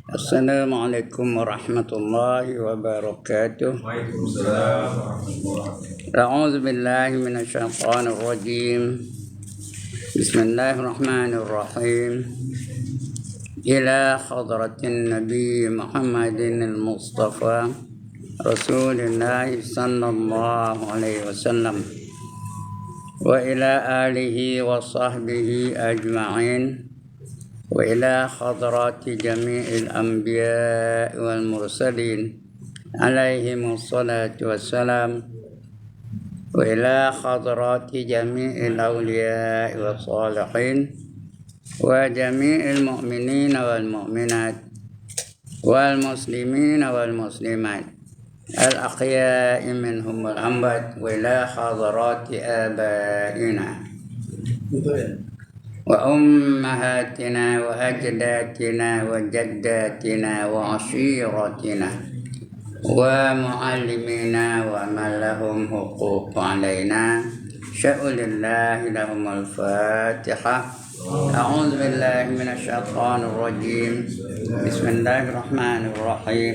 Assalamualaikum warahmatullahi wabarakatuh. Waalaikumsalam warahmatullahi wabarakatuh. A'udzu billahi minasyaitonir rajim. Bismillahirrahmanirrahim. Ila hadratin Nabi Muhammadin al-Mustafa Rasulullah sallallahu alaihi wasallam wa ila alihi wa sahbihi ajma'in. وإلى حضرات جميع الأنبياء والمرسلين عليهم الصلاة والسلام وإلى حضرات جميع الأولياء والصالحين وجميع المؤمنين والمؤمنات والمسلمين والمسلمات الأحياء منهم والأموات وإلى حضرات آبائنا وأمهاتنا وأجدادنا وجداتنا وعشيرتنا ومعلمينا ومن لهم حقوق علينا شأن الله لهم الفاتحة. أعوذ بالله من الشيطان الرجيم. بسم الله الرحمن الرحيم.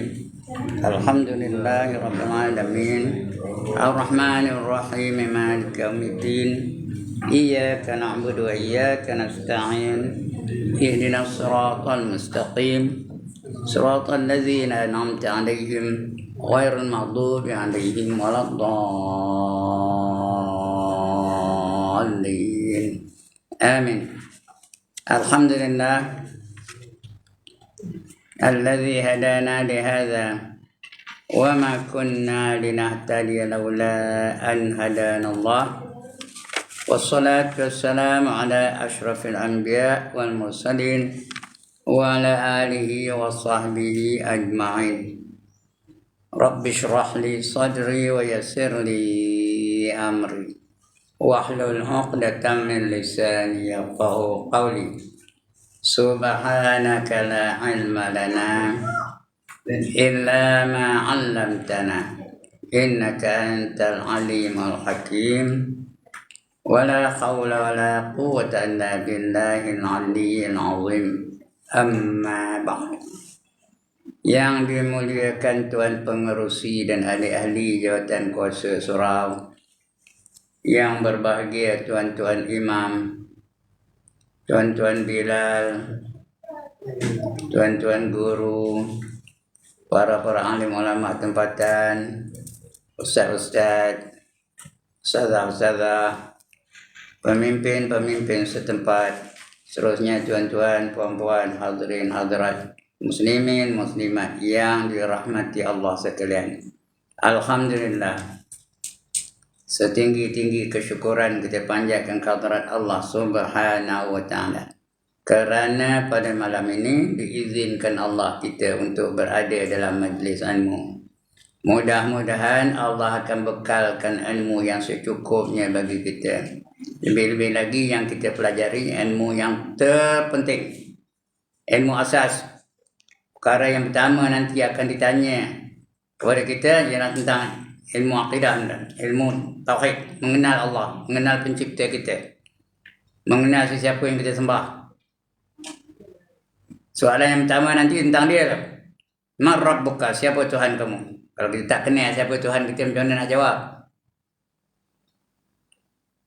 الحمد لله رب العالمين الرحمن الرحيم مالك يوم الدين إياك نعبد وإياك نستعين اهدنا الصراط المستقيم صراط الذين أنعمت عليهم غير المغضوب عليهم ولا الضالين آمين. الحمد لله الذي هدانا لهذا وما كنا لنهتدي لولا أن هدانا الله والصلاة والسلام على أشرف الأنبياء والمرسلين وعلى آله وصحبه أجمعين. رب اشرح لي صدري ويسر لي أمري واحلل عقدة من لساني يفقهوا قولي. سبحانك لا علم لنا إلا ما علمتنا إنك أنت العليم الحكيم. ولا حول ولا قوة إلا بالله العلي العظيم. Amma ba'd. Yang dimuliakan Tuan Pengerusi dan ahli-ahli jawatan kuasa surau, yang berbahagia tuan-tuan imam, tuan-tuan Bilal, tuan-tuan guru, para alim ulama tempatan, ustaz-ustaz, ustazah-ustazah, pemimpin-pemimpin setempat, seterusnya tuan-tuan, puan-puan, hadirin hadirat, muslimin, muslimat yang dirahmati Allah sekalian. Alhamdulillah, setinggi-tinggi kesyukuran kita panjatkan kehadirat Allah Subhanahu wa taala, kerana pada malam ini diizinkan Allah kita untuk berada dalam majlis ilmu. Mudah-mudahan Allah akan bekalkan ilmu yang secukupnya bagi kita. Lebih-lebih lagi yang kita pelajari ilmu yang terpenting, ilmu asas. Perkara yang pertama nanti akan ditanya kepada kita ialah tentang ilmu akidah dan ilmu tauhid, mengenal Allah, mengenal pencipta kita, mengenal sesiapa yang kita sembah. Soalan yang pertama nanti tentang dia lah. Man rabbuka, siapa Tuhan kamu? Kalau kita tak kenal siapa Tuhan kita, macam mana nak jawab?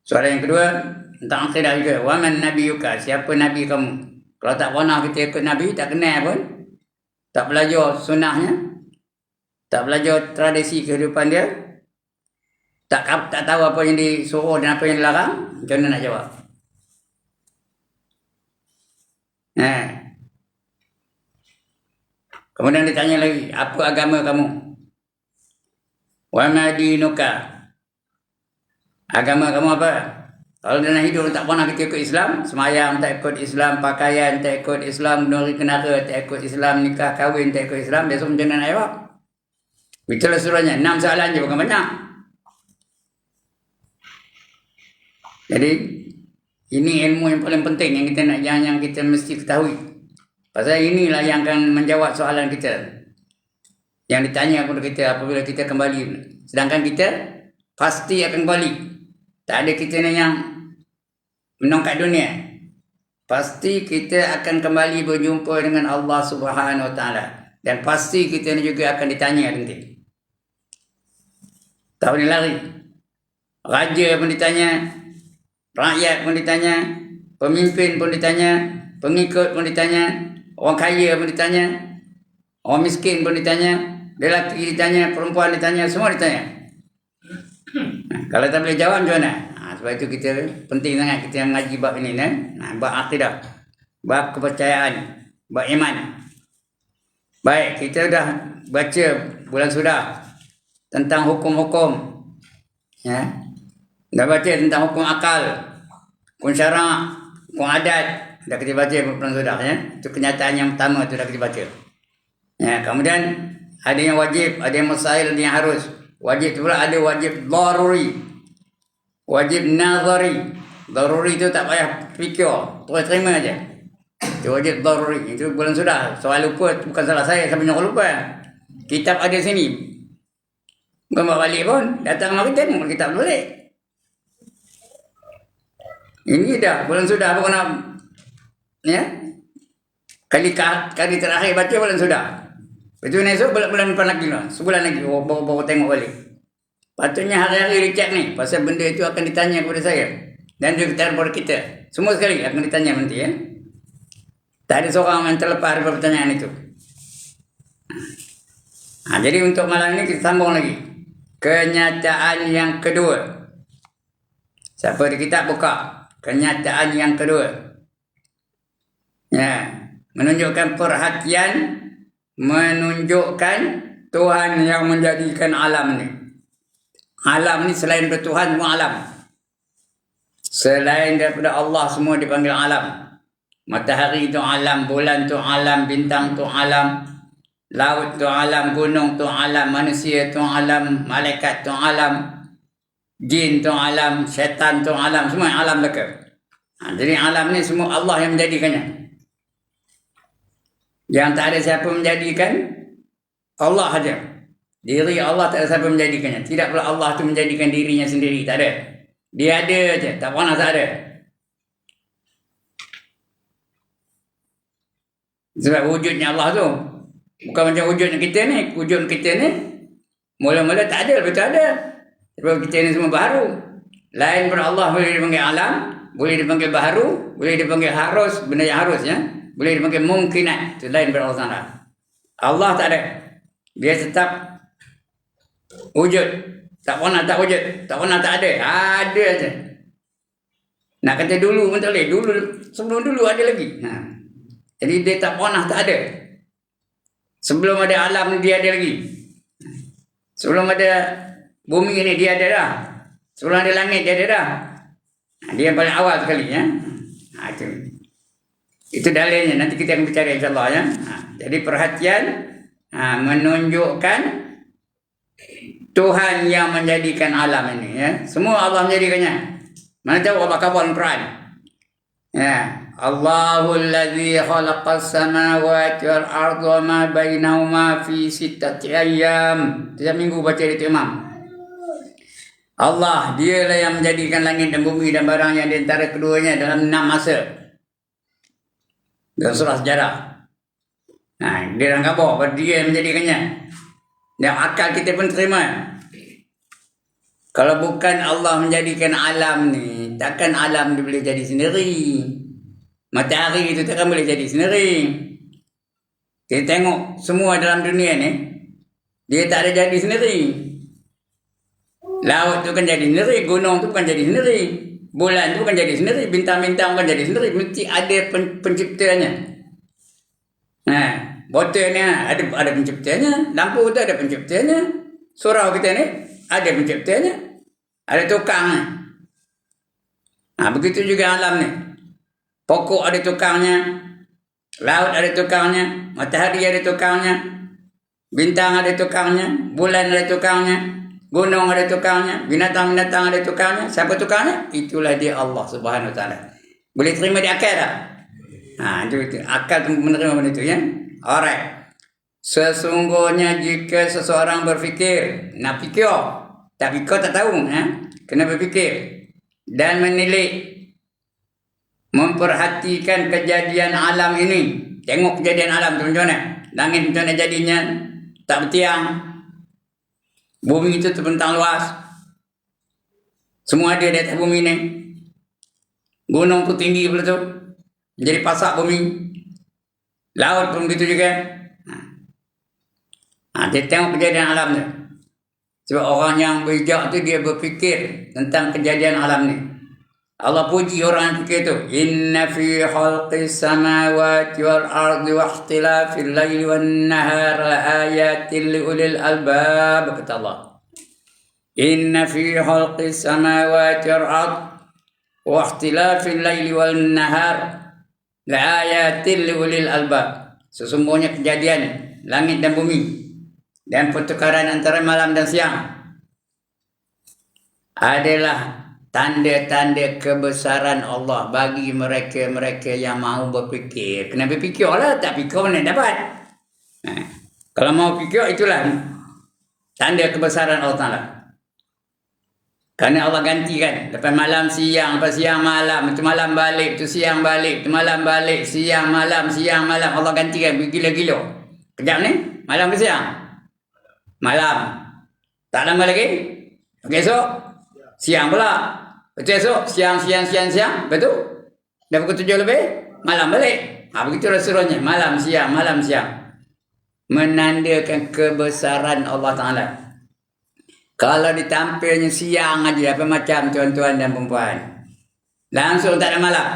Soalan yang kedua tentang akidah juga. Wa man nabiyuka, siapa nabi kamu? Kalau tak pernah kita ikut nabi, tak kenal pun, tak belajar sunnahnya, tak belajar tradisi kehidupan dia, tak tahu apa yang disuruh dan apa yang dilarang, macam mana nak jawab? Kemudian ditanya lagi, apa agama kamu? Wa ma dinuka, agama kamu apa? Kalau dalam hidup tak pernah kita ikut Islam, semayang tak ikut Islam, pakaian tak ikut Islam, nuri kenara tak ikut Islam, nikah kahwin tak ikut Islam, besok macam mana nak jawab? Itulah surahnya, 6 soalan je, bukan banyak. Jadi ini ilmu yang paling penting yang kita nak, yang kita mesti ketahui. Pasal inilah yang akan menjawab soalan kita. Yang ditanya kepada kita apabila kita kembali. Sedangkan kita pasti akan kembali. Tak ada kita ni yang menongkat dunia. Pasti kita akan kembali berjumpa dengan Allah Subhanahu Wa Taala. Dan pasti kita ni juga akan ditanya nanti. Tak boleh lari. Raja pun ditanya, rakyat pun ditanya, pemimpin pun ditanya, pengikut pun ditanya, orang kaya pun ditanya, orang miskin pun ditanya, lelaki ditanya, perempuan ditanya, semua ditanya. Kalau tak boleh jawab macam mana? Sebab itu kita penting sangat kita mengaji bab ini, bab akidah, bab kepercayaan, bab iman. Baik, kita dah baca bulan sudah tentang hukum-hukum, ya. Dah baca tentang hukum akal, hukum syarak, hukum adat. Dah kita baca bulan sudah, ya. Itu kenyataan yang pertama tu dah kita baca. Ya, kemudian ada yang wajib, ada yang mustahil, ada yang harus. Wajib tu pula ada wajib daruri, wajib nazari. Daruri tu tak payah fikir, terus terima aja. Itu wajib daruri. Itu bulan sudah. Soal lupa bukan salah saya, siapa yang lupa. Kitab ada sini. Bukan bawa balik pun. Datang mari tengok kitab balik. Ini dah bulan sudah apa nak, ya? Kali terakhir baca bulan sudah. Lepas tu esok bulan depan lagi lah. Sebulan lagi baru tengok balik. Patutnya hari-hari dicek ni. Pasal benda itu akan ditanya kepada saya. Dan juga kepada kita. Semua sekali akan ditanya nanti, ya. Tak ada seorang yang terlepas daripada pertanyaan itu. Jadi untuk malam ini kita sambung lagi. Kenyataan yang kedua. Siapa di kitab buka. Kenyataan yang kedua. Ya. Menunjukkan perhatian. Menunjukkan Tuhan yang menjadikan alam ni. Alam ni selain daripada Tuhan semua alam. Selain daripada Allah semua dipanggil alam. Matahari tu alam, bulan tu alam, bintang tu alam, laut tu alam, gunung tu alam, manusia tu alam, malaikat tu alam, jin tu alam, syaitan tu alam, semua alam mereka. Jadi alam ni semua Allah yang menjadikannya. Yang tak ada siapa menjadikan, Allah saja. Diri Allah tak ada siapa menjadikannya. Tidak pula Allah tu menjadikan dirinya sendiri, tak ada. Dia ada saja, tak pernah tak ada. Sebab wujudnya Allah tu bukan macam wujudnya kita ni. Wujud kita ni mula-mula tak ada, lepas tu ada. Sebab kita ni semua baharu. Lain pada Allah boleh dipanggil alam, boleh dipanggil baharu, boleh dipanggil harus, benda yang harus, ya. Boleh dipanggil mungkinat. Itu lain pada Allah Taala. Allah tak ada. Dia tetap wujud. Tak pernah tak wujud. Tak pernah tak ada. Ada aja. Nak kata dulu pun tak boleh. Dulu, sebelum dulu ada lagi. Jadi dia tak pernah tak ada. Sebelum ada alam dia ada lagi. Sebelum ada bumi ni dia ada dah. Sebelum ada langit dia ada dah. Dia yang paling awal sekali, ya. Itu dalilnya. Nanti kita akan bicara insya-Allah, ya. Jadi perhatian menunjukkan Tuhan yang menjadikan alam ini, ya. Semua Allah menjadikannya. Mana tahu Allah khabar Al-Quran. Ya. Allahul ladzi khalaqas samawati wal arda wa ma bainahuma fi sittati ayyam. Tiap minggu baca itu Imam. Allah, dialah yang menjadikan langit dan bumi dan barang yang di antara keduanya dalam 6 masa. Dalam surah sejarah. Dia orang khabar bahawa dia yang menjadikannya. Dan akal kita pun terima. Kalau bukan Allah menjadikan alam ni, takkan alam dia boleh jadi sendiri. Matahari itu takkan boleh jadi sendiri. Kita tengok semua dalam dunia ni, dia tak ada jadi sendiri. Laut tu kan jadi sendiri, gunung tu bukan jadi sendiri, bulan tu bukan jadi sendiri, bintang-bintang bukan jadi sendiri, mesti ada penciptanya. Botol ni ada penciptanya, lampu tu ada penciptanya, surau kita ni ada penciptanya, ada tukangnya. Begitu juga alam ni. Pokok ada tukangnya, laut ada tukangnya, matahari ada tukangnya, bintang ada tukangnya, bulan ada tukangnya, gunung ada tukangnya, binatang-binatang ada tukangnya. Siapa tukangnya? Itulah dia Allah Subhanahu Wa Taala. Boleh terima di akal tak? Itu akal menerima benda itu ya. Alright. Sesungguhnya jika seseorang berfikir, nak fikir, tak fikir tak tahu, kena berfikir dan menilik, memperhatikan kejadian alam ini. Tengok kejadian alam tu macam mana. Langit macam mana jadinya, tak bertiang. Bumi itu terbentang luas. Semua ada di atas bumi ni. Gunung tu tinggi pula tu. Jadi pasak bumi. Laut pun begitu juga. Dia tengok kejadian alam tu. Sebab orang yang bijak tu dia berfikir tentang kejadian alam ni. Allah puji orang yang fikir tu. Inna fi khalqis samawati wal ardi wa ikhtilafil laili wan nahar la ayatin li ulil albab, kata Allah. Inna fi khalqis samawati wal ardi wa ikhtilafil laili wan nahar la ayatin li ulil albab. Sesungguhnya kejadian langit dan bumi dan pertukaran antara malam dan siang adalah tanda-tanda kebesaran Allah bagi mereka-mereka yang mahu berfikir. Kena berfikir lah, tak fikir mana dapat. Kalau mau fikir, itulah tanda kebesaran Allah Ta'ala. Kerana Allah gantikan. Lepas malam siang, lepas siang malam, itu malam balik, itu siang balik, itu malam balik, siang malam. Allah gantikan gila-gila. Kejap ni, malam ke siang? Malam. Tak lama lagi? Esok? Siang pula. Betul esok? Siang. Betul? Dah pukul 7 lebih? Malam balik. Begitulah suruhnya. Malam, siang. Menandakan kebesaran Allah Ta'ala. Kalau ditampilnya siang aja, apa macam tuan-tuan dan perempuan. Langsung tak ada malam.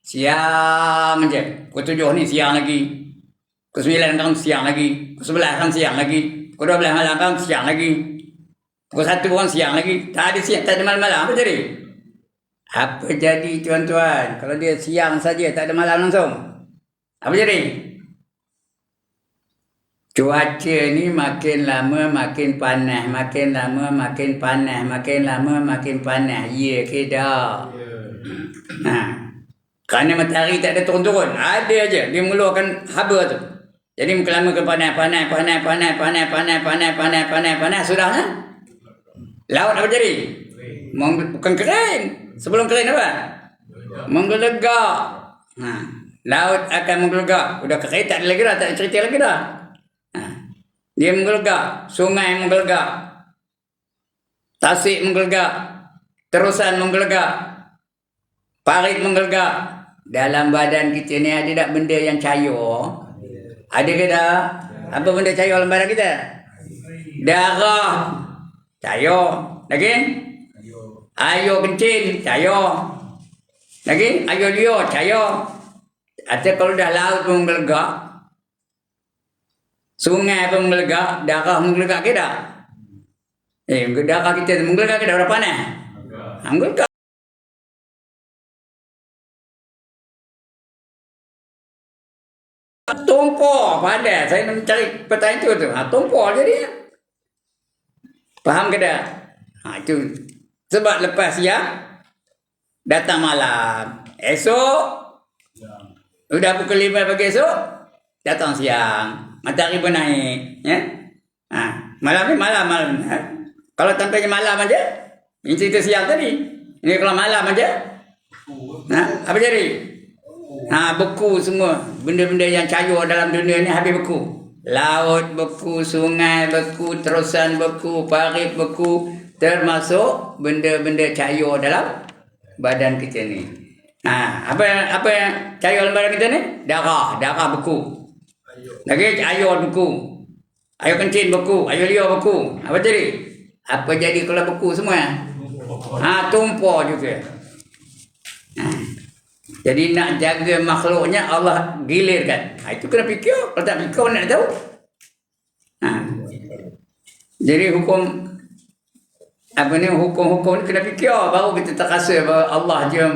Siang aja. Pukul 7 ni siang lagi. Pukul 9 kan siang lagi. Pukul 11 kan siang lagi. Pukul 12 malam kan siang lagi. Pukul 1 kan siang lagi. Tak ada siang, tak ada malam-malam. Apa jadi? Apa jadi tuan-tuan? Kalau dia siang saja, tak ada malam langsung. Apa jadi? Cuaca ni makin lama makin panas. Makin lama makin panas. Makin lama makin panas. Ya ke tak? Kerana matahari tak ada turun-turun. Ada aja. Dia mengeluarkan haba tu. Jadi makin lama ke panas. Sudah kan? Laut apa jadi? Bukan kering. Sebelum kering apa? Menggelegak. Laut akan menggelegak. Udah kering tak ada lagi dah. Tak ada cerita lagi dah. Dia menggelegak. Sungai menggelegak. Tasik menggelegak. Terusan menggelegak. Parit menggelegak. Dalam badan kita ni ada tak benda yang cair? Ada ke tak? Apa benda cair dalam badan kita? Darah. Cair. Lagi? Air kencing. Cair. Lagi? Air liur. Cair. Atau kalau dah laut pun menggelegak. Sungai pun menggelegak. Darah menggelegak ke tak? Darah kita menggelegak ke tak? Berapa panas? Menggelegak. Tumpur pada. Saya mencari pertanyaan itu. Tumpur jadi. Faham ke tak? Itu. Sebab lepas siang, datang malam. Esok, udah pukul 5 pagi esok, datang siang. Matahari pun naik. Ya? Malam ni malam. Kalau tampaknya malam aja, ini cerita siang tadi. Ini kalau malam aja, apa jadi? Beku semua. Benda-benda yang cair dalam dunia ni habis beku. Laut beku, sungai beku, terusan beku, parit beku, termasuk benda-benda cair dalam badan kita ni. Apa yang cair dalam badan kita ni? Darah beku. Lagi air beku. Air kencing beku, air liur beku. Apa jadi? Apa jadi kalau beku semua? Tumpur juga. Jadi nak jaga makhluknya Allah gilirkan. Itu kena fikir. Kalau tak fikir nak tahu. Jadi hukum hukum ni kena fikir baru kita terasa bahawa Allah je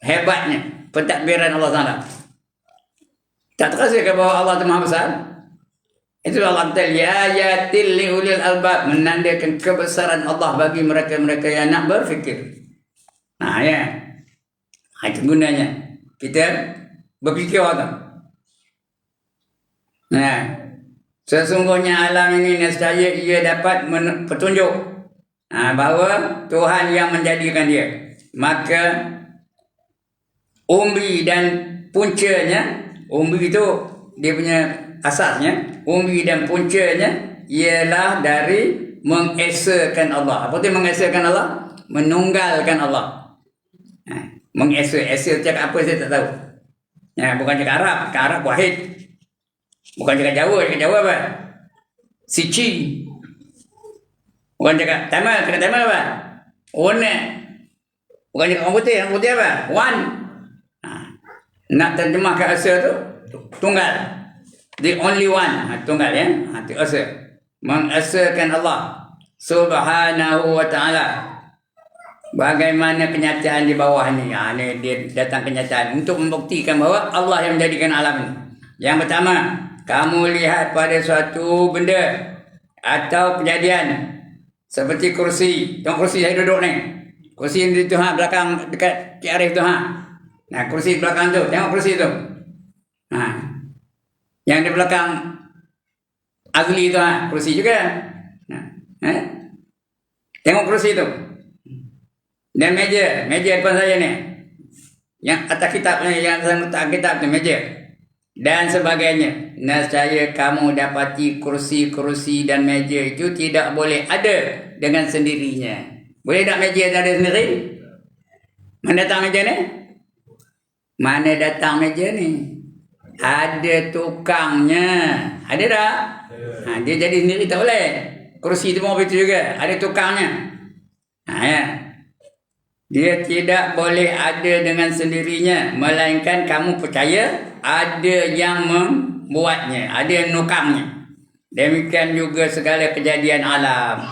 hebatnya pentadbiran Allah Taala. Tak terasa ke bahawa Allah itu Maha Besar? Itu Allah kata ayatil liulil albab, menandakan kebesaran Allah bagi mereka-mereka yang nak berfikir. Ya. Itu gunanya kita berfikir tu. Nah, sesungguhnya alam ini nescaya ia dapat petunjuk bahawa Tuhan yang menjadikan dia. Maka umbi dan puncanya, umbi itu dia punya asasnya, umbi dan puncanya ialah dari mengesakan Allah. Apa tu mengesakan Allah? Menunggalkan Allah. Esa cakap apa saya tak tahu. Bukan cakap Arab, cakap Arab wahid. Bukan cakap Jawa apa? Sici. Bukan cakap Tamil apa? One. Bukan cakap orang putih apa? One. Nak terjemahkan asa tu tunggal. The only one. Tunggal ya. Itu asa. Mengesakan Allah Subhanahu wa ta'ala. Bagaimana kenyataan di bawah ni? Ni dia datang kenyataan untuk membuktikan bahawa Allah yang menjadikan alam ini. Yang pertama, kamu lihat pada suatu benda atau kejadian seperti kursi. Tengok kursi saya duduk ni. Kursi di tu belakang dekat Cik Arif tu Nah, kursi belakang tu, tengok kursi tu. Yang di belakang Azli tu kursi juga. Tengok kursi tu. Dan meja depan saya ni. Yang atas kitab ni, yang saya letak kitab tu, meja. Dan sebagainya. Nescaya kamu dapati kursi-kursi dan meja itu tidak boleh ada dengan sendirinya. Boleh tak meja tak ada sendiri? Mana datang meja ni? Mana datang meja ni? Ada tukangnya. Ada tak? Dia jadi sendiri tak boleh. Kursi tu pun begitu juga. Ada tukangnya. Ya. Dia tidak boleh ada dengan sendirinya, melainkan kamu percaya ada yang membuatnya, ada yang nukangnya. Demikian juga segala kejadian alam.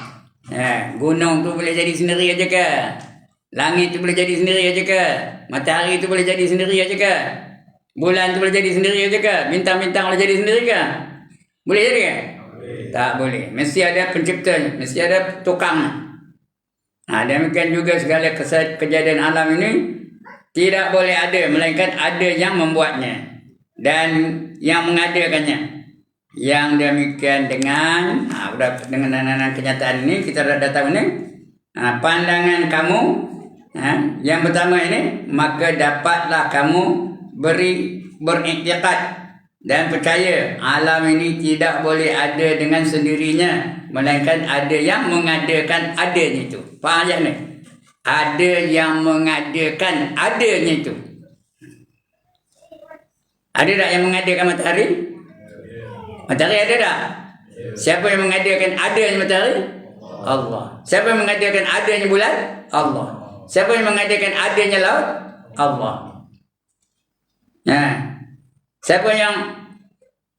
Gunung tu boleh jadi sendiri aja ke? Langit tu boleh jadi sendiri aja ke? Matahari tu boleh jadi sendiri aja ke? Bulan tu boleh jadi sendiri aja ke? Bintang-bintang boleh jadi sendiri ke? Boleh jadi ke? Tak boleh. Mesti ada penciptanya, mesti ada tukangnya. Demikian juga segala kejadian alam ini tidak boleh ada, melainkan ada yang membuatnya dan yang mengadakannya. Yang demikian dengan kenyataan ini kita dah tahu ni. Pandangan kamu yang pertama ini, maka dapatlah kamu beriktikad dan percaya alam ini tidak boleh ada dengan sendirinya, melainkan ada yang mengadakan adanya itu. Faham ayat ni? Ada yang mengadakan adanya itu. Ada tak yang mengadakan matahari? Matahari ada tak? Siapa yang mengadakan adanya matahari? Allah. Siapa yang mengadakan adanya bulan? Allah. Siapa yang mengadakan adanya laut? Allah. Siapa yang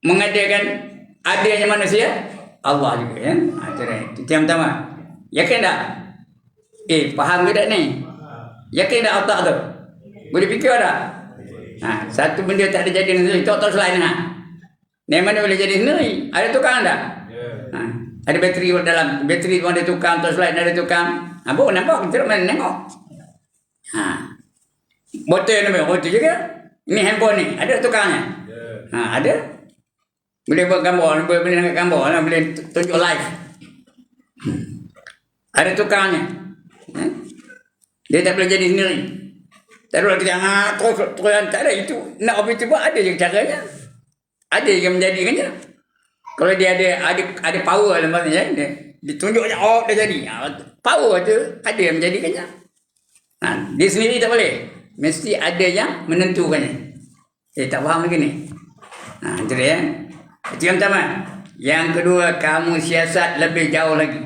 mengadakan adanya manusia? Allah juga ya. Itu yang pertama. Yakin tak? Faham ke tak ni? Yakin tak otak tu? Boleh fikir tak? Satu benda tak ada jadi sendiri, tak selain Yang mana boleh jadi sendiri? Ada tukang tak? Ada bateri dalam, bateri pun ada tukang, tak selain ada tukang. Apa nampak? Kita mana tengok? Botol ni, botol juga. Ini handphone ni, ada tukangnya? Ada. Boleh buat gambar, boleh nak gambar, boleh tunjuk live. Ada tukangnya. Dia tak boleh jadi sendiri. Tak boleh kita terus tak ada itu. Nak apa itu buat ada je caranya. Ada yang menjadikannya. Kalau dia ada power dalam maksudnya, dia ditunjuk je dah jadi. Power tu ada yang menjadikannya. Dia sendiri tak boleh. Mesti ada yang menentukannya. Tak faham lagi ni. Itu dia. Itu yang pertama. Yang kedua, kamu siasat lebih jauh lagi.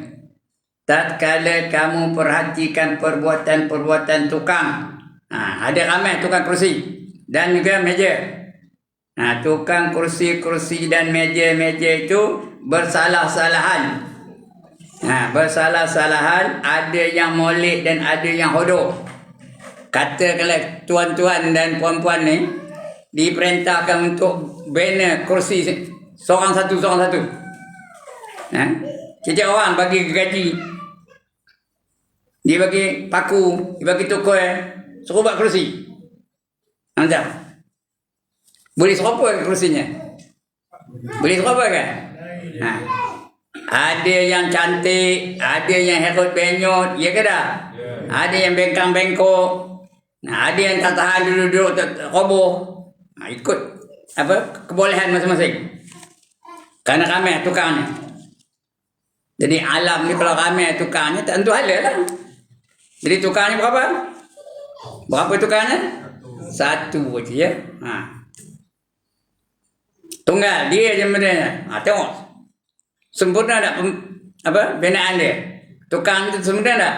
Tatkala kamu perhatikan perbuatan-perbuatan tukang. Ada ramai tukang kursi dan juga meja. Tukang kursi-kursi dan meja-meja itu bersalah-salahan. Bersalah-salahan, ada yang molek dan ada yang hodoh. Katakanlah tuan-tuan dan puan-puan ni diperintahkan untuk bina kursi seorang satu. Setiap orang bagi gaji. Dia bagi paku, dia bagi tukar, suruh buat kursi. Nampak? Boleh serupa kursinya? Boleh serupa kan? Ha. Ada yang cantik, ada yang herut benyot, ya ke dah? Ada yang bengkang-bengkok. Nah, ada yang tak tahan duduk-duduk roboh. Ikut apa kebolehan masing-masing. Karena ramai tukangnya. Jadi alam ni kalau ramai tukangnya tentu halal lah. Jadi tukangnya berapa? Berapa tukangnya? Satu aja ya. Tunggal dia je sebenarnya. Tengok. Sempurna tak apa binaan dia? Tukang itu sempurna tak?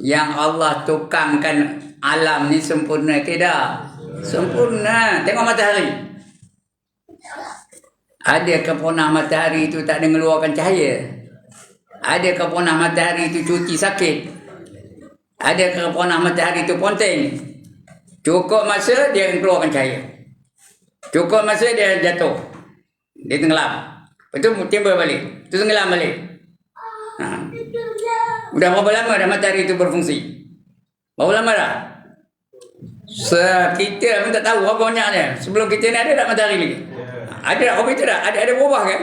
Yang Allah tukangkan alam ni sempurna ke tak? Sempurna. Tengok matahari. Adakah punah matahari itu tak ada mengeluarkan cahaya? Adakah punah matahari itu cuti sakit? Adakah punah matahari itu ponteng? Cukup masa dia keluarkan cahaya. Cukup masa dia jatuh. Dia tenggelam. Lepas tu timbul balik. Tu tenggelam balik. Udah berapa lama dah matahari itu berfungsi? Berapa lama dah? Kita pun tak tahu berapa banyaknya. Sebelum kita ni ada tak matahari lagi? Ada tak komputer tak? Ada berubah kan?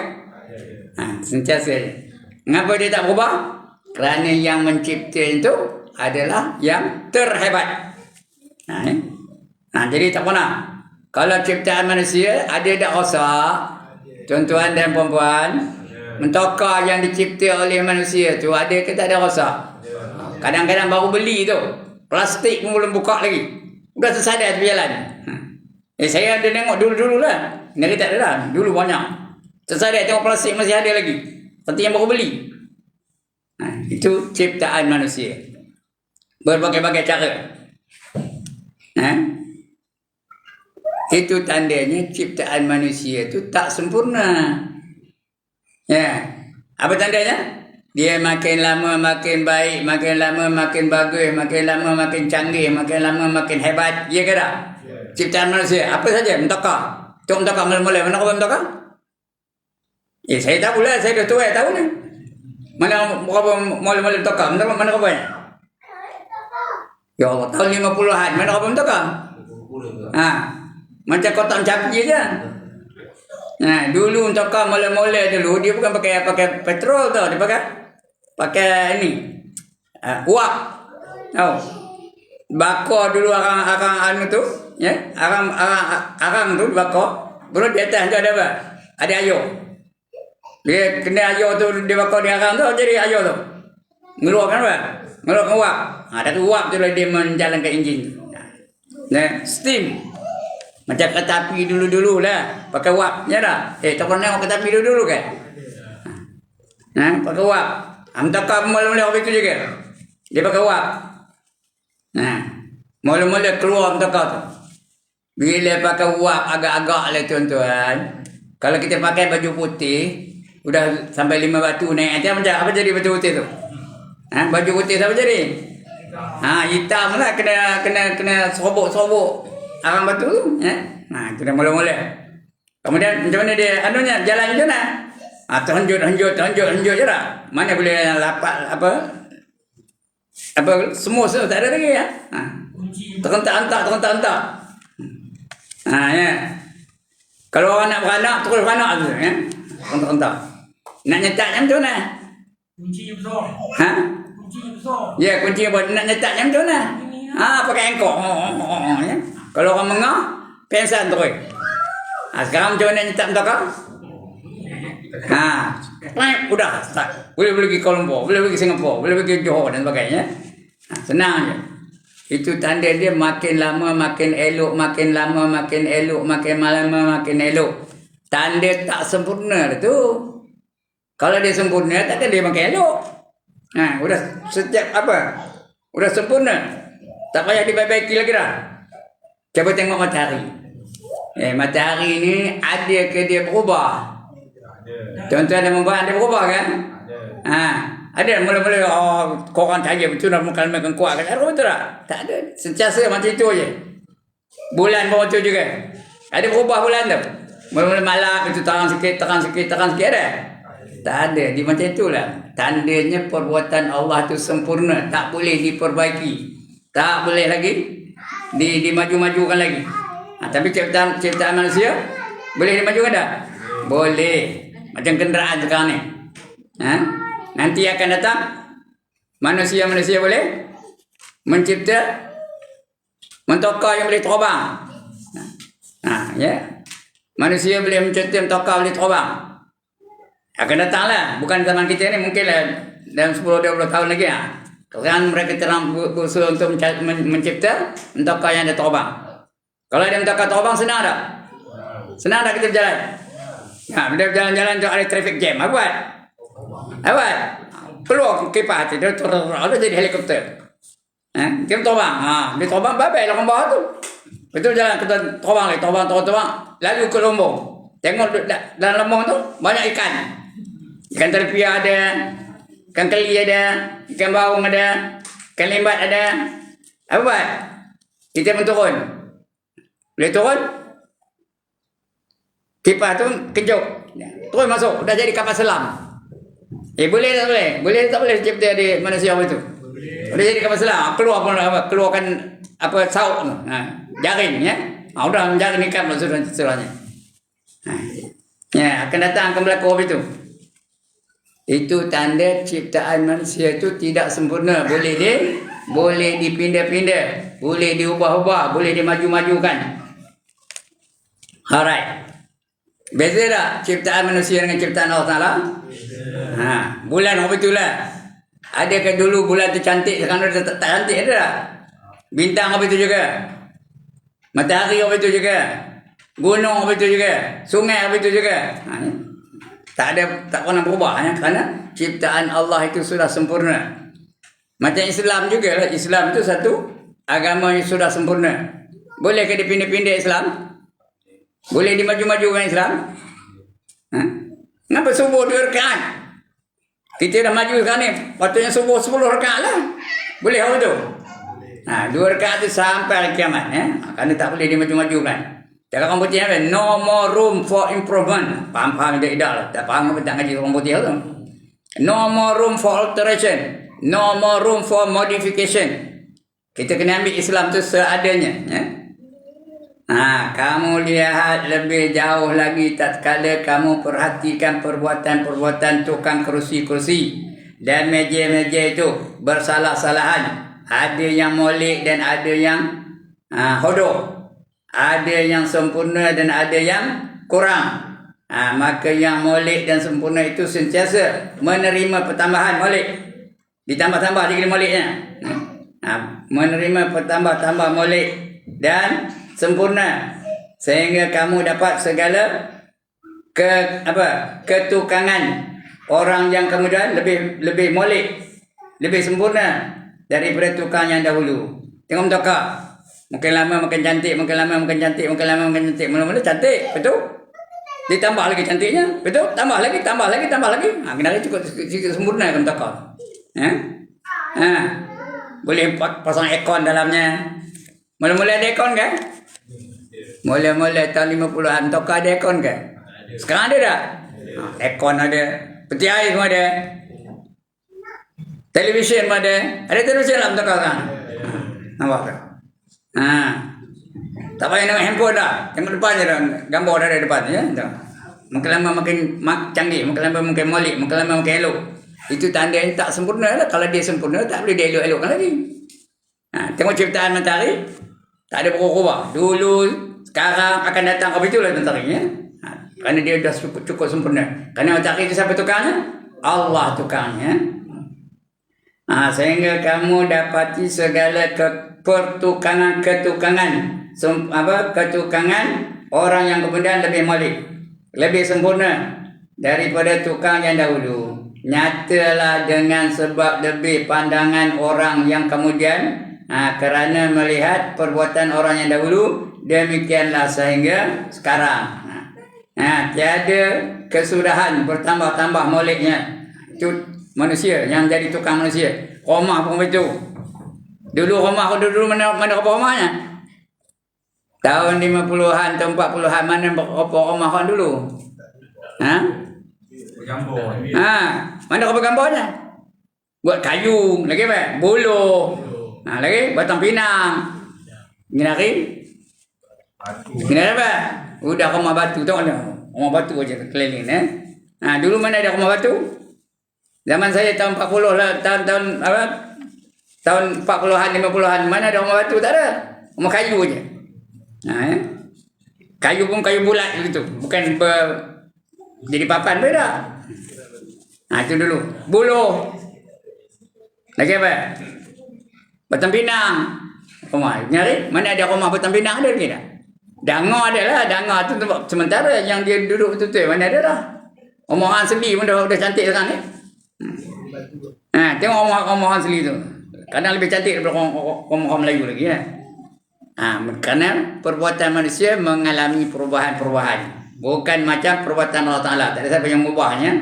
Sentiasa. Mengapa dia tak berubah? Kerana yang mencipta itu adalah yang terhebat. Jadi tak pernah. Kalau ciptaan manusia ada tak rosak? Tuan-tuan dan puan-puan, mentokar yang dicipta oleh manusia tu ada ke tak ada rosak? Kadang-kadang baru beli tu, plastik pun belum buka lagi. Sudah tersadar tepi jalan. Saya ada tengok dulu-dulu lah. Ini tak ada lah. Dulu banyak. Tersadar tengok plastik masih ada lagi. Seperti yang baru beli. Itu ciptaan manusia. Berbagai-bagai cara. Itu tandanya ciptaan manusia itu tak sempurna. Ya. Apa tandanya? Dia makin lama makin baik, makin lama makin bagus, makin lama makin canggih, makin lama makin hebat. Ya ke tak? Ciptaan manusia. Apa saja? Mentokar. Tok mentokar mula-mula. Mana kau mentokar? Saya tahu lah. Saya dah tua tahu ni. Mana berapa mula-mula mentokar? Mana kau banyak? Ya Allah. Tahun 50-an. Mana kau mentokar? Macam kotak capi je. Dulu mentokar mula-mula dulu. Dia bukan pakai petrol tau. Dia pakai ni. Uap. Tahu? Bakar dulu arang anu tu. Ya, arang tu bakar. Baru di atas tu ada apa? Ada air. Dia kena air tu dia bakar di arang tu jadi air tu. Ngeluarkan apa? Ngeluarkan uap. Ada tu uap tu lah dia menjalankan enjin. Steam. Macam kereta api dulu-dulu lah. Pakai uap. Ya tak? Tak pernah tengok kereta api dulu-dulu kan? Pakai uap. Mentokar mula-mula orang itu juga. Dia pakai uap. Mula-mula keluar mentokar tu. Bila pakai uap agak-agak lah tuan-tuan. Kalau kita pakai baju putih. Udah sampai 5 batu naik. Macam apa jadi baju putih tu? Baju putih apa jadi? Hitam lah. Kena serobok-serobok arang batu tu. Itu dah mula-mula. Kemudian macam mana dia anunya jalan je nak. Terhenjut je tak. Mana boleh lapat apa semua tak ada lagi ya. Terentak. Ya. Kalau orang nak beranak terus beranak tu ya. Terentak. Nak nyetaknya macam mana? Kuncinya besar. Kuncinya besar. Ya, kunci nak nyetaknya macam mana? Pakai engkok. Ya. Kalau orang mengah, pensan terus. Sekarang macam mana nyetak mentokar? Udah start. Boleh pergi Kuala Lumpur, boleh pergi Singapura, boleh pergi Johor dan sebagainya. Senang je. Itu tanda dia makin lama makin elok, makin lama makin elok, makin lama makin elok. Tanda tak sempurna tu. Kalau dia sempurna, tak ada dia makin elok. Udah setiap apa? Udah sempurna. Tak payah diperbaiki lagi dah. Cuba tengok matahari. Matahari ni ada ke dia berubah? Tuan-tuan dan puan ada berubah kan? Ada mula-mula korang cahaya betul nak makan kuat kan? Ada betul tak? Tak ada. Sentiasa macam itu je. Bulan pun macam juga. Ada berubah bulan tu? Mula-mula malap itu terang sikit ada? Tak ada. Dia macam itulah. Tandanya perbuatan Allah tu sempurna. Tak boleh diperbaiki. Tak boleh lagi dimaju-majukan lagi. Tapi ciptaan manusia boleh dimajukan tak? Boleh. Macam kenderaan sekarang ni. Nanti akan datang manusia boleh mencipta mentokar yang boleh terbang. Ya. Manusia boleh mencipta mentokar boleh terbang. Akan datanglah. Bukan zaman kita ni, mungkinlah dalam 10-20 tahun lagi. Sekarang mereka terang berusaha untuk mencipta mentokar yang ada terbang. Kalau ada mentokar terbang, senang tak? Senang tak kita berjalan? Bila berjalan-jalan tu ada traffic jam, apa buat? Keluar kipas tu, dia jadi helikopter. Dia terbang. Dia terbang babai lah bawah tu. Betul jalan kita terbang lagi, terbang. Lalu ke Lombok. Tengok dalam Lombok tu banyak ikan. Ikan terpia ada, ikan keli ada, ikan baung ada, ikan limbat ada. Apa buat? Kita pun turun. Boleh turun? Kipas tu kejut. Terus masuk. Dah jadi kapal selam. Boleh tak boleh? Boleh tak boleh cipta di manusia itu? Boleh jadi kapal selam. Keluarkan saut tu. Jaring ya. Udah menjaring ikan maksudnya. Akan datang akan berlaku itu. Itu tanda ciptaan manusia itu tidak sempurna. Boleh dipindah-pindah, boleh diubah-ubah, boleh dimaju-majukan. Alright. Beza tak ciptaan manusia dengan ciptaan Allah Ta'ala? Bulan apa itulah. Adakah dulu bulan tu cantik, sekarang dah tak cantik ada tak? Bintang apa itu juga? Matahari apa itu juga? Gunung apa itu juga? Sungai apa itu juga? Tak pernah berubah kerana ciptaan Allah itu sudah sempurna. Macam Islam juga lah. Islam itu satu agama yang sudah sempurna. Bolehkah dipindah-pindah Islam? Boleh dimaju-majukan Islam? Kenapa subuh 2 rakaat? Kita dah maju sekarang ni, patutnya subuh 10 rakaat lah. Boleh apa tu? 2 rakaat tu sampai kiamat. Kerana tak boleh dimaju-majukan. Cakap orang putih apa? No more room for improvement. Faham tidak lah. Tak faham apa tak ngaji orang putih tu. No more room for alteration. No more room for modification. Kita kena ambil Islam tu seadanya. Kamu lihat lebih jauh lagi tatkala kamu perhatikan perbuatan-perbuatan tukang kerusi-kerusi dan meja-meja itu bersalah-salahan. Ada yang molek dan ada yang hodoh. Ada yang sempurna dan ada yang kurang. Maka yang molek dan sempurna itu sentiasa menerima pertambahan molek. Ditambah-tambah jadi moleknya. Menerima pertambah-tambah molek dan sempurna. Sehingga kamu dapat segala ketukangan orang yang kemudian lebih molek, lebih sempurna daripada tukang yang dahulu. Tengok mentokak. Makin lama makin cantik, makin lama makin cantik, makin lama makin cantik. Mula-mula cantik, betul? Ditambah lagi cantiknya, betul? Tambah lagi. Kena cukup sempurna kan takut. Boleh pasang aircon dalamnya. Mula-mula ada aircon kan? Mula-mula tahun 50-an Toka ada aircon kan? Sekarang ada tak? Aircon ada, peti air pun ada, televisyen pun ada. Ada televisyen dalam Toka sekarang. Nampak tak? Tak payah tengok handphone dah. Tengok depan je dah. Gambar dah ada depan ya. Makin lama makin canggih, makin lama makin molek, makin lama makin elok. Itu tanda yang tak sempurna lah. Kalau dia sempurna tak boleh dia elok-elokkan lagi. Tengok ciptaan matahari, tak ada berubah. Dulu, sekarang akan datang apa itulah matahari ya. Kerana dia dah cukup sempurna. Kerana matahari itu siapa tukangnya? Allah tukangnya. Sehingga kamu dapati segala ketukangan orang yang kemudian lebih molek, lebih sempurna daripada tukang yang dahulu. Nyatalah dengan sebab lebih pandangan orang yang kemudian kerana melihat perbuatan orang yang dahulu, demikianlah sehingga sekarang tiada kesudahan bertambah-tambah moleknya. Itu manusia yang jadi tukang manusia. Rumah pun begitu. Dulu rumah mana rumahnya? Tahun 50-an atau 40-an mana rumah orang dulu? Mana apa gambarnya? Buat kayu, lagi apa? Buluh. Lagi batang pinang. Ini lagi Kena apa? Udah rumah batu tengok ni. Rumah batu aja keliling dulu mana ada rumah batu? Zaman saya tahun 40 lah, tahun apa? Tahun 40-an 50-an mana ada rumah batu, tak ada. Rumah kayu aja. Kayu pun kayu bulat gitu. Bukan jadi papan beda. Itu dulu. Buluh. Lagi apa? Batang Pinang. Rumah nyari mana ada rumah Batang Pinang, ada lagi tak? Dangor ada lah. Dangor tu tempat sementara yang dia duduk betul-betul. Mana ada dah. Rumah asli pun dah cantik sekarang ni. Tengok rumah asli tu. Kadang lebih cantik daripada rumah Melayu lagi ya. Kerana perbuatan manusia mengalami perubahan-perubahan. Bukan macam perbuatan Allah Ta'ala. Tak ada siapa yang mengubahnya.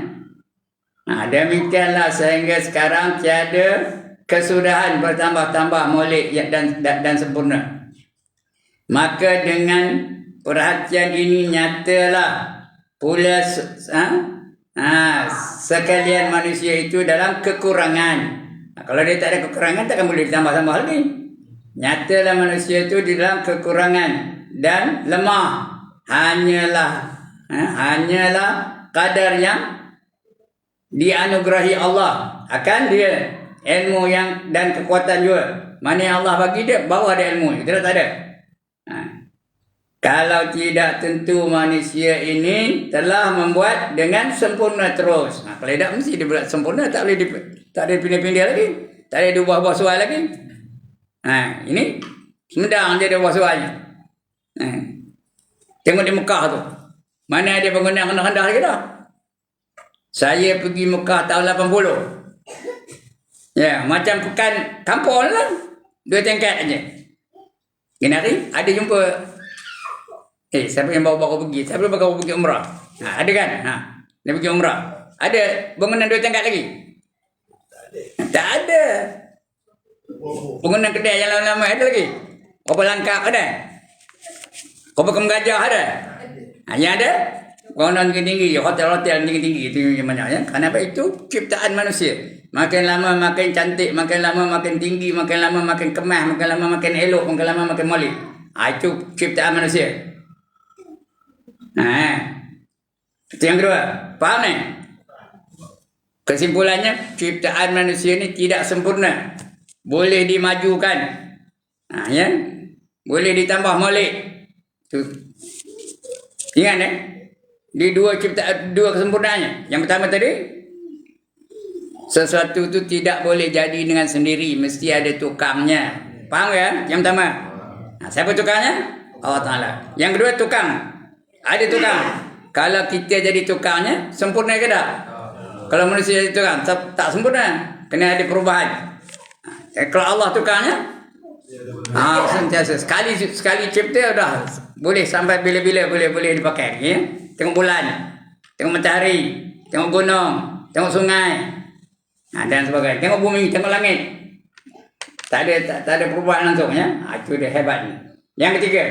Demikianlah sehingga sekarang tiada kesudahan bertambah-tambah molek dan sempurna. Maka dengan perhatian ini nyatalah pula sekalian manusia itu dalam kekurangan. Kalau dia tak ada kekurangan, takkan boleh ditambah-tambah lagi. Nyatalah manusia itu di dalam kekurangan dan lemah. Hanyalah kadar yang dianugerahi Allah akan dia ilmu yang dan kekuatan juga. Mana yang Allah bagi dia, bawa dia ilmu. Kita tak ada. Kalau tidak tentu manusia ini telah membuat dengan sempurna terus. Kalau tidak mesti dia buat sempurna, tak boleh pindah-pindah lagi. Tak boleh diubah-ubah soal lagi. Ini semedang dia ada ubah soalnya. Tengok di Mekah tu. Mana ada bangunan rendah-rendah lagi dah. Saya pergi Mekah tahun 80. Ya, macam pekan kampung lah. 2 tingkat aja. Hari ada jumpa. Siapa yang bawa pergi? Siapa yang bawa pergi umrah? Ada kan? Dia pergi umrah. Ada bangunan 2 tingkat lagi? Tak ada. Bangunan kedai yang lama-lama ada lagi? Berapa langkap ada? Berapa kemgajah ada? Yang ada? Bangunan tinggi-tinggi, hotel-hotel tinggi-tinggi. Itu yang banyak ya. Kenapa itu? Ciptaan manusia. Makin lama makin cantik, makin lama makin tinggi, makin lama makin kemas, makin lama makin elok, makin lama makin molek. Itu ciptaan manusia. Itu yang kedua. Faham ni? Kesimpulannya, ciptaan manusia ni tidak sempurna. Boleh dimajukan. Ya? Boleh ditambah molek. Ingat di dua kesempurnaannya. Yang pertama tadi, sesuatu itu tidak boleh jadi dengan sendiri, mesti ada tukangnya. Faham ya? Yang pertama. Siapa tukangnya? Allah Ta'ala. Yang kedua, tukang. Ada tukang. Kalau kita jadi tukangnya, sempurna ke tak? Kalau manusia jadi tukang, tak sempurna. Kena ada perubahan. Kalau Allah tukangnya, sentiasa sekali cipta dah boleh sampai bila-bila boleh dipakai. Ya? Tengok bulan, tengok matahari, tengok gunung, tengok sungai, dan sebagainya. Tengok bumi, tengok langit. Tak ada perubahan langsung ya. Itu dia hebatnya. Yang ketiga,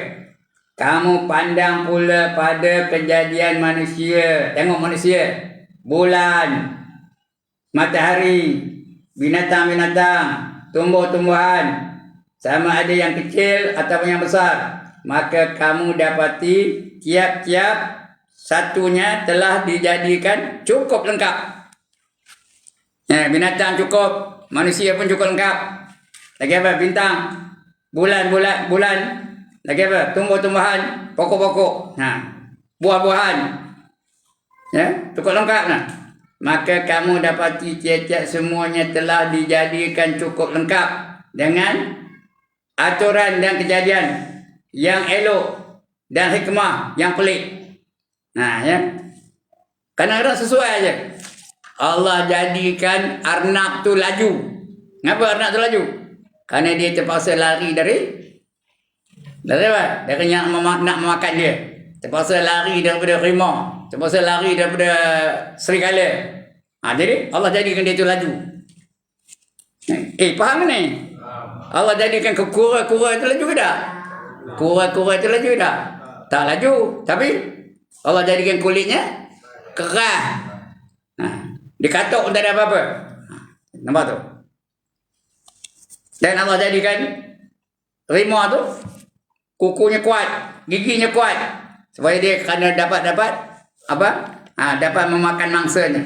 kamu pandang pula pada kejadian manusia. Tengok manusia, bulan, matahari, binatang-binatang, tumbuh-tumbuhan, sama ada yang kecil ataupun yang besar. Maka kamu dapati tiap-tiap satunya telah dijadikan cukup lengkap. Binatang cukup, manusia pun cukup lengkap. Lagi apa? Bintang, bulan. Lagi apa? Tumbuh-tumbuhan, pokok-pokok, buah-buahan. Cukup lengkap nah. Maka kamu dapati tiap-tiap semuanya telah dijadikan cukup lengkap dengan aturan dan kejadian yang elok dan hikmah yang pelik. Ya. Kadang-kadang sesuai aja. Allah jadikan arnab tu laju. Kenapa arnab tu laju? Kerana dia terpaksa lari dari apa? Dari yang nak memakan dia. Terpaksa lari daripada harimau, terpaksa lari daripada serigala. Jadi Allah jadikan dia tu laju. Faham ni? Allah jadikan kura-kura itu laju ke tak? Kura-kura itu laju tak? Tak laju. Tapi Allah jadikan kulitnya keras. Dikatuk pun tak ada apa-apa. Nampak tu? Dan Allah jadikan harimau tu kukunya kuat, giginya kuat, supaya dia kena dapat apa? Dapat memakan mangsanya.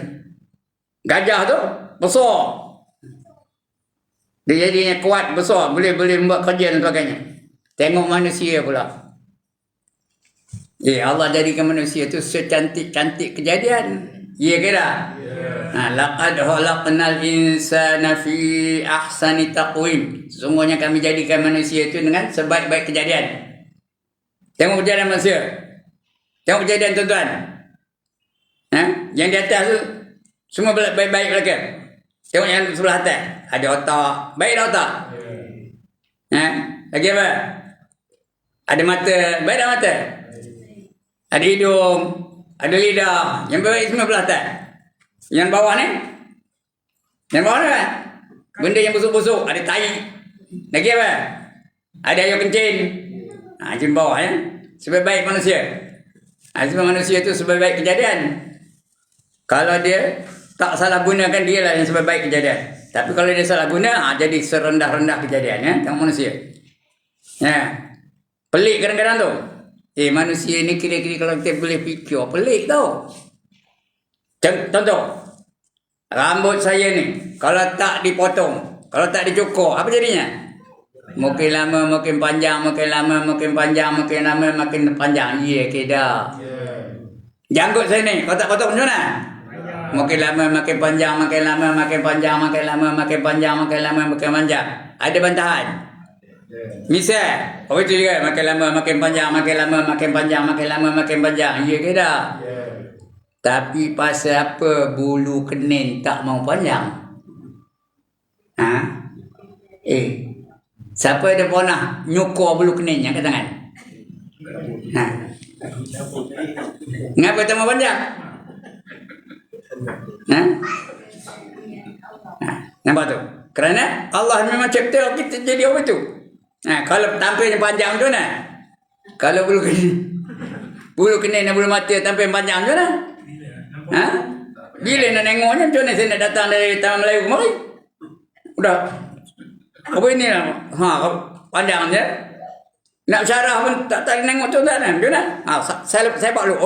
Gajah tu besar, dia jadinya kuat, besar, boleh buat kerja dan sebagainya. Tengok manusia pula. Allah jadikan manusia tu secantik-cantik kejadian. Ya ke tak? Laqad khalaqnal insana fi ahsani taqwim. Sesungguhnya kami jadikan manusia itu dengan sebaik-baik kejadian. Tengok kejadian manusia. Tengok kejadian tuan-tuan. Yang di atas tu semua baik-baik lagi. Tengok yang sebelah atas. Ada otak. Baik dah otak? Lagi apa? Ada mata. Baik dah mata? Ada hidung. Ada lidah. Yang baik semua belah atas. Yang bawah ni? Yang bawah ni kan? Benda yang busuk-busuk. Ada tai. Lagi apa? Ada air kencing. Itu bawah ya. Sebaik-baik manusia. Sebab manusia itu sebaik-baik kejadian. Kalau dia tak salah gunakan, dia lah yang sebaik-baik kejadian. Tapi kalau dia salah guna, jadi serendah-rendah kejadian ya. Tengok manusia. Pelik kadang-kadang tu. Manusia ni kira-kira kalau kita boleh fikir, pelik tau. Contoh, rambut saya ni, kalau tak dipotong, kalau tak dicukur, apa jadinya? Makin lama makin panjang, makin lama makin panjang, makin lama makin panjang. Ya ke dah? Janggut saya ni, kalau tak potong macam mana? Makin lama makin panjang, makin lama makin panjang, makin lama makin panjang, makin lama makin panjang. Ada bantahan. Misal, itu juga makin lama makin panjang, makin lama makin panjang, makin lama makin panjang. Ya ke dah? Tapi pasal apa bulu kening tak mau panjang? Siapa ada pernah nyukur bulu keningnya ke tangan? Ngapa tak mau panjang? Nampak tu? Kerana Allah memang cipta kita jadi apa tu? Kalau tampilnya panjang macam mana? Kalau bulu kening dan bulu mata tampil panjang macam mana? Bila nak tengoknya macam mana saya nak datang dari Taman Melayu kemari? Udah. Apa ini lah? Panjang je. Nak syarah pun tak tengok tu tak kan? Macam mana? Saya buat dulu.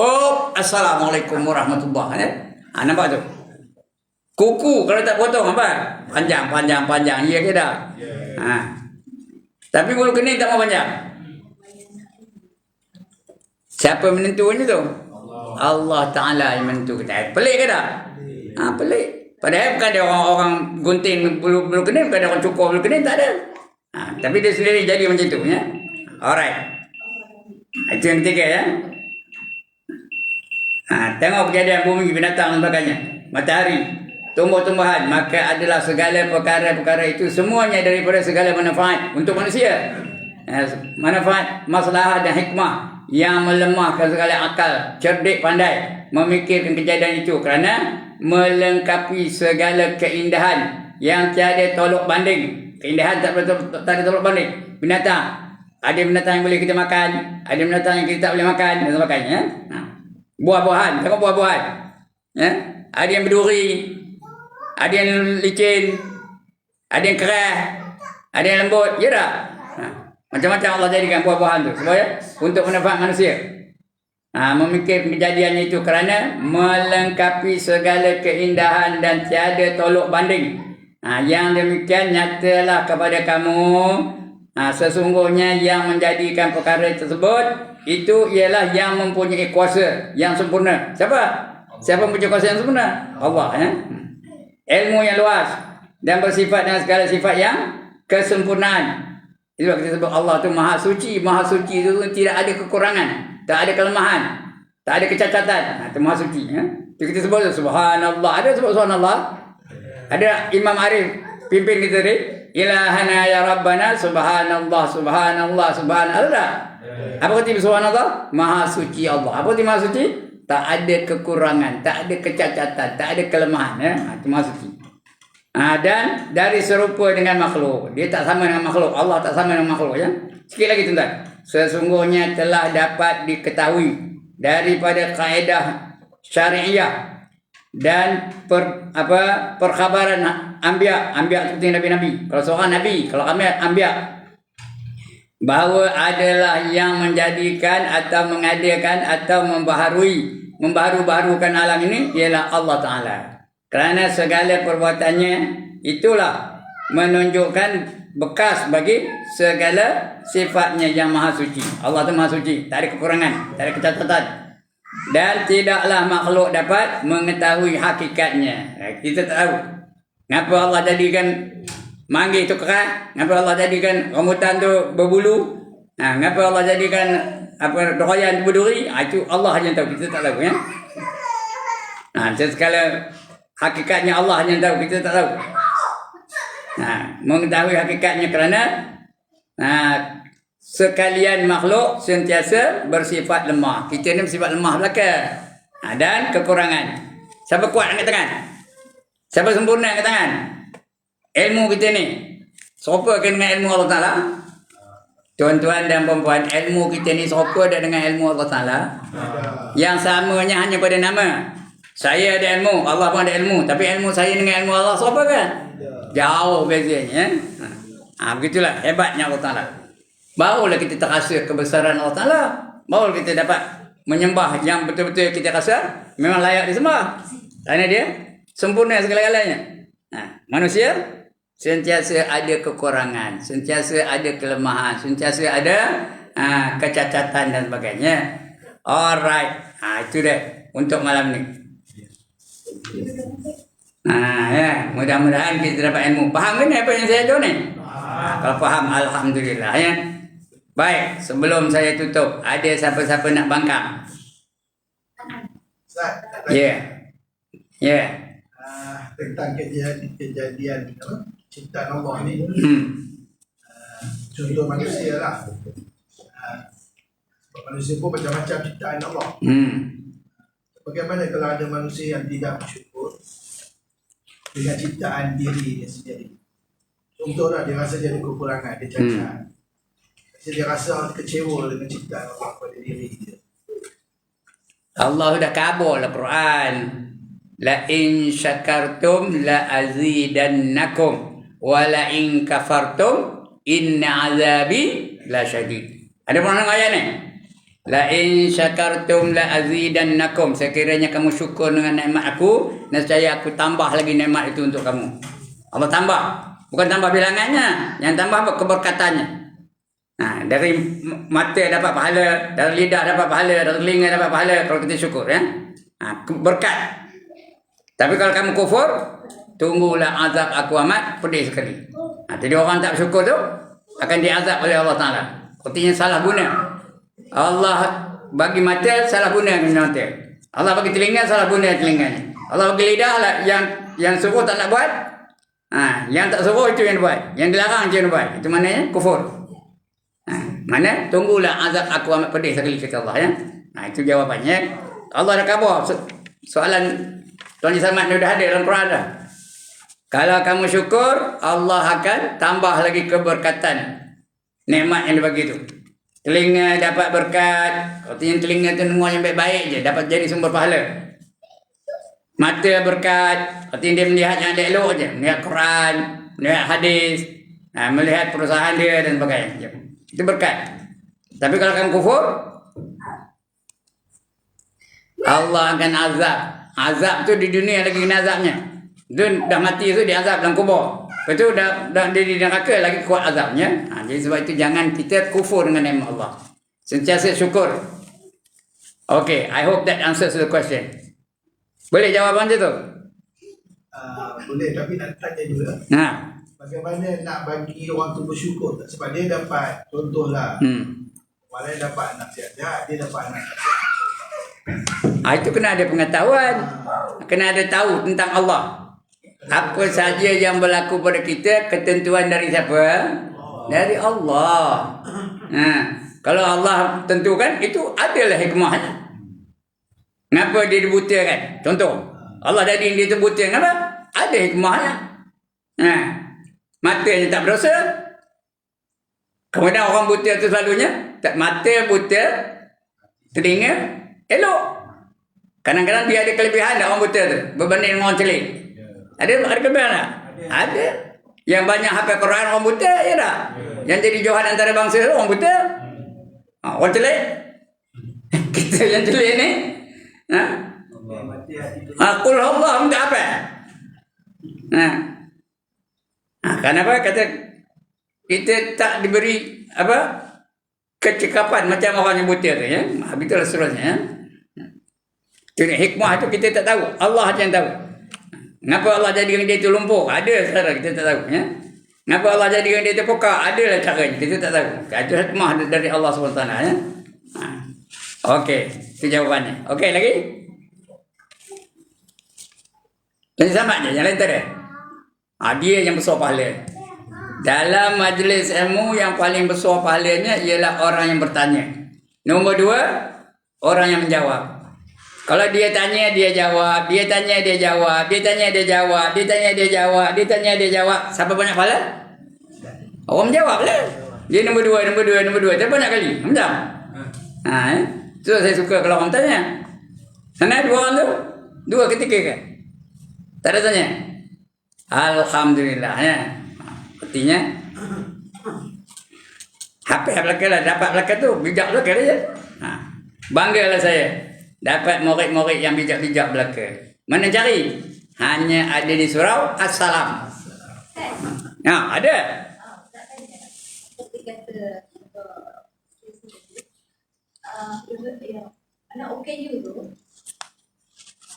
Assalamualaikum warahmatullahi wabarakatuh. Nampak tu? Kuku kalau tak potong apa? Panjang. Ya ke tak? Tapi bulu kening tak mau panjang. Siapa menentukannya tu? Allah Ta'ala yang menentu kita. Pelik ke tak? Pelik. Padahal bukan ada orang gunting bulu kening, bukan ada orang cukur bulu kening, tak ada. Tapi dia sendiri jadi macam tu ya. Alright. Itu yang ketiga ya. Tengok kejadian bumi, binatang dan sebagainya. Matahari, tumbuh-tumbuhan, maka adalah segala perkara-perkara itu semuanya daripada segala manfaat untuk manusia. Manfaat, maslahah dan hikmah yang melemahkan segala akal, cerdik, pandai memikirkan kejadian itu kerana melengkapi segala keindahan yang tiada tolok banding. Keindahan tak ada tolok banding. Binatang, ada binatang yang boleh kita makan, ada binatang yang kita tak boleh makan dan sebagainya. Buah-buahan, tengok buah-buahan. Ada yang berduri, ada yang licin, ada yang keras, ada yang lembut, ya tak? Macam-macam Allah jadikan buah-buahan tu supaya untuk manfaat manusia. Memikir kejadiannya itu kerana melengkapi segala keindahan dan tiada tolok banding. Yang demikian nyatalah kepada kamu sesungguhnya yang menjadikan perkara tersebut itu ialah yang mempunyai kuasa yang sempurna. Siapa mempunyai kuasa yang sempurna? Allah ya. Ilmu yang luas dan bersifat dengan segala sifat yang kesempurnaan. Itu kita sebut Allah tu Maha Suci. Maha Suci itu tidak ada kekurangan, tak ada kelemahan, tak ada kecacatan. Itu Maha Suci ya. Itu kita sebut Subhanallah. Ada sebut Subhanallah? Ada Imam Arif pimpin kita ni, Ilahana ya Rabbana Subhanallah Subhanallah Subhanallah. Apa kata Subhanallah? Maha Suci Allah. Apa kata Maha Suci? Tak ada kekurangan, tak ada kecacatan, tak ada kelemahan ya. Itu Maha Suci. Dan dari serupa dengan makhluk. Dia tak sama dengan makhluk. Allah tak sama dengan makhluk ya. Sikit lagi tuan-tuan. Sesungguhnya telah dapat diketahui daripada kaedah syariah dan perkhabaran anbiya seperti nabi-nabi. Kalau seorang nabi, kalau kami anbiya, bahawa adalah yang menjadikan atau mengadakan atau membaharu-baharukan alam ini ialah Allah Ta'ala. Kerana segala perbuatannya itulah menunjukkan bekas bagi segala sifatnya yang maha suci. Allah itu maha suci, tak ada kekurangan, tak ada kecacatan. Dan tidaklah makhluk dapat mengetahui hakikatnya. Kita tak tahu kenapa Allah jadikan manggi itu keras, kenapa Allah jadikan rambutan tu berbulu, kenapa Allah jadikan doyan tu berduri. Itu Allah hanya tahu, kita tak tahu ya. Sekala hakikatnya Allah hanya tahu, kita tak tahu. Mengetahui hakikatnya kerana sekalian makhluk sentiasa bersifat lemah. Kita ni bersifat lemah belaka dan kekurangan. Siapa kuat angkat tangan? Siapa sempurna angkat tangan? Ilmu kita ni serupa ke dengan ilmu Allah Ta'ala? Tuan-tuan dan perempuan, ilmu kita ni serupa dengan ilmu Allah Ta'ala? Yang samanya hanya pada nama. Saya ada ilmu, Allah pun ada ilmu. Tapi ilmu saya dengan ilmu Allah serupa kan? Jauh bezanya. Begitulah hebatnya Allah Ta'ala. Barulah kita terasa kebesaran Allah Ta'ala. Barulah kita dapat menyembah yang betul-betul kita rasa memang layak disembah. Kerana dia sempurna segala-galanya. Manusia sentiasa ada kekurangan, sentiasa ada kelemahan, sentiasa ada kecacatan dan sebagainya. Alright. Itu dia untuk malam ni. Ya, mudah-mudahan kita dapat ilmu. Faham kan apa yang saya ajar ni? Kalau faham, alhamdulillah ya. Baik, sebelum saya tutup, ada siapa-siapa nak bangkang? Ya. Tentang kejadian ciptaan Allah ni. Contoh manusia lah. Manusia pun macam-macam ciptaan Allah. Bagaimana kalau ada manusia yang tidak bersyukur dengan ciptaan diri dia sendiri? Contohlah dia rasa dia ada kekurangan, dia cacat. Dia rasa kecewa dengan ciptaan Allah pada diri dia. Allah dah kabul Al-Quran. La in syakartum la azidannakum wa la in kafartum inna azabi la syadid. Ada pernah dengar ayat ni? La in syakartum la azidannakum. Sekiranya kamu syukur dengan nikmat aku, nescaya aku tambah lagi nikmat itu untuk kamu. Allah tambah. Bukan tambah bilangannya, yang tambah apa? Keberkatannya. Dari mata dapat pahala, dari lidah dapat pahala, dari telinga dapat pahala kalau kita syukur ya. Berkat. Tapi kalau kamu kufur, tunggulah azab aku amat pedih sekali. Jadi orang tak bersyukur tu akan diazab oleh Allah Ta'ala. Artinya salah guna. Allah bagi mata, salah guna mata. Allah bagi telinga, salah guna telinganya. Allah bagi lidah lah, yang suruh tak nak buat. Yang tak suruh itu yang buat. Yang dilarang itu yang buat. Itu maknanya kufur. Mana? Tunggulah azab aku amat pedih sekali kata Allah ya. Itu jawapannya. Allah dah kabur soalan Tuan Haji Samad dah ada dalam Quran dah. Kalau kamu syukur, Allah akan tambah lagi keberkatan nikmat yang dibagi itu. Telinga dapat berkat, artinya telinga tu dengar yang baik-baik je, dapat jadi sumber pahala. Mata berkat, artinya dia melihat yang elok je, melihat Quran, melihat hadis, melihat perusahaan dia dan sebagainya. Itu berkat. Tapi kalau kamu kufur, Allah akan azab. Azab tu di dunia lagi kena azabnya. Dia dah mati tu dia azab dalam kubur. Lepas tu dah di neraka lagi kuat azabnya. Jadi sebab itu jangan kita kufur dengan nikmat Allah. Sentiasa syukur. Okay, I hope that answers the question. Boleh jawapan je tu? Boleh, tapi nak tanya juga. Bagaimana nak bagi orang tu bersyukur? Sebab dia dapat, contohlah, orang lain dapat anak sihat, dia dapat anak sihat. Itu kena ada pengetahuan. Kena ada tahu tentang Allah. Apa saja yang berlaku pada kita, ketentuan dari siapa? Dari Allah. Kalau Allah tentukan, itu adalah hikmahnya. Kenapa dia dibutakan? Contoh, Allah jadi dia terbuta. Kenapa? Ada hikmahnya. Matanya tak berdosa. Kemudian orang buta itu selalunya mata buta, telinga elok. Kadang-kadang dia ada kelebihan tak orang buta tu berbanding dengan orang celik. Ada kelebihan tak? Ada. Yang banyak hafal Quran orang buta, ya tak? Yang jadi johan antara bangsa orang buta. Orang telik. Kita yang telik ni. Qul Allah enggak apa? Kenapa kata kita tak diberi apa? Kecekapan macam orang yang buta tu ya. Begitulah seterusnya ya. Jadi hikmah tu kita tak tahu. Allah saja yang tahu. Kenapa Allah jadikan dia itu lumpuh? Ada cara kita tak tahu ya. Kenapa Allah jadikan dia itu pokak? Adalah caranya kita tak tahu. Itu hikmah dari Allah SWT ya. Okey, itu jawapannya. Okey lagi? Dan sama je, yang lain tak ada. Dia yang besar pahala. Dalam majlis ilmu yang paling besar pahalanya ialah orang yang bertanya. Nombor 2, orang yang menjawab. Kalau dia tanya, dia jawab. Dia tanya, dia jawab. Dia tanya, dia jawab. Dia tanya, dia jawab. Dia tanya, dia jawab. Siapa banyak pahala? Orang menjawab lah. Dia nombor 2. Tapi banyak kali. Macam? So saya suka kalau orang tanya. Sana 2 orang tu? 2 ketika ke? Tak ada tanya? Alhamdulillah ya. Artinya HP belakang lah. Dapat belakang tu bijak belakang je. Banggalah saya dapat murid-murid yang bijak-bijak belakang. Mana cari? Hanya ada di surau As-Salam. Ada. Anak OKU tu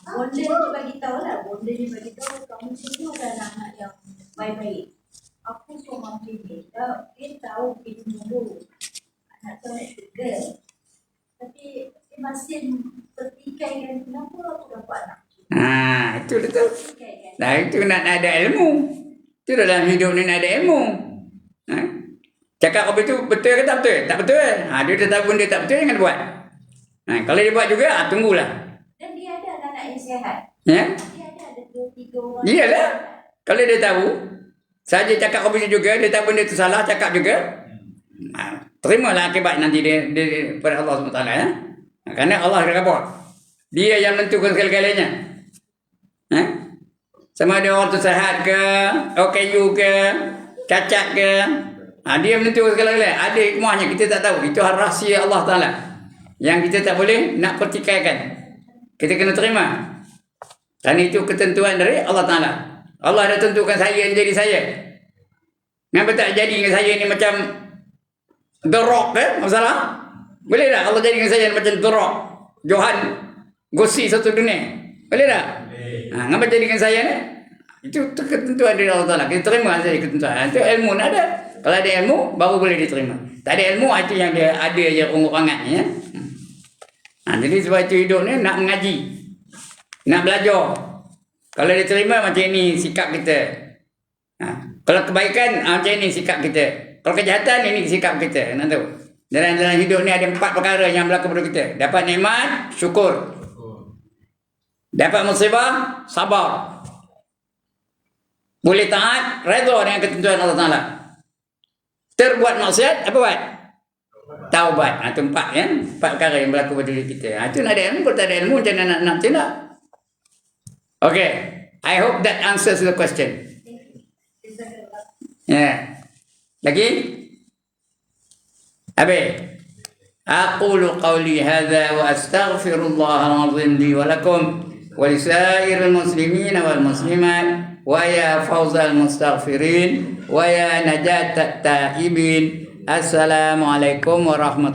bonda dia bagi tahu lah, bonda dia bagi tahu kamu sini ada anak yang baik-baik. Aku semua macam ni, dia tahu kita dulu anak tu nak juga, tapi dia masih pertikaikan kenapa aku dapat anak. Itu betul. Nah itu nak ada ilmu. Itu dalam hidup ni nak ada ilmu. Cakap apa itu betul ke tak betul? Tak betul. Dia tetap pun dia tak betul, jangan buat. Kalau dia buat juga, tunggulah. Dan dia ada anak yang sihat. Ya? Dia ada 2-3 orang. Iyalah. Kalau dia tahu, saja cakap apa juga, dia tak pun dia tu salah, cakap juga. Terimalah akibat nanti dia pada Allah SWT ya. Kerana Allah dah kapal. Dia yang menentukan segala-galanya. Sama ada orang tu sehat ke, OKU ke, cacat ke. Dia menentukan segala-galanya. Ada hikmahnya, kita tak tahu. Itu rahsia Allah Ta'ala. Yang kita tak boleh nak pertikaikan. Kita kena terima. Dan itu ketentuan dari Allah Ta'ala. Allah dah tentukan saya jadi saya. Kenapa tak jadikan saya ni macam The Rock masalah? Boleh tak Allah jadikan saya macam The Rock? Johan Gosi satu dunia. Boleh tak? Kenapa jadikan saya ni? Itu ketentuan dari Allah Ta'ala. Kita terima saja ketentuan. Itu ilmu nak ada. Kalau ada ilmu, baru boleh diterima. Tak ada ilmu, itu yang dia ada je ungut-angatnya. Jadi sebab itu hidup ni nak mengaji. Nak belajar. Kalau diterima macam ini sikap kita. Kalau kebaikan macam ini sikap kita. Kalau kejahatan ini sikap kita. Nak tahu. Dalam hidup ni ada 4 perkara yang berlaku pada kita. Dapat nikmat, syukur. Dapat musibah, sabar. Boleh taat, redha dengan ketentuan Allah Ta'ala. Terbuat maksiat, apa buat? Taubat. Itu 4 ya. 4 perkara yang berlaku pada diri kita. Itu nak ada ilmu. Kalau tak ada ilmu, macam mana nak tindak? Okay. I hope that answers the question. Lagi? Habis? Aqulu qawli hadha wa astaghfirullah al-azim li wa lakum wa lisairil muslimin wal muslimat wa ya fawzal mustaghfirin wa ya najat at-taibin. Assalamualaikum warahmatullahi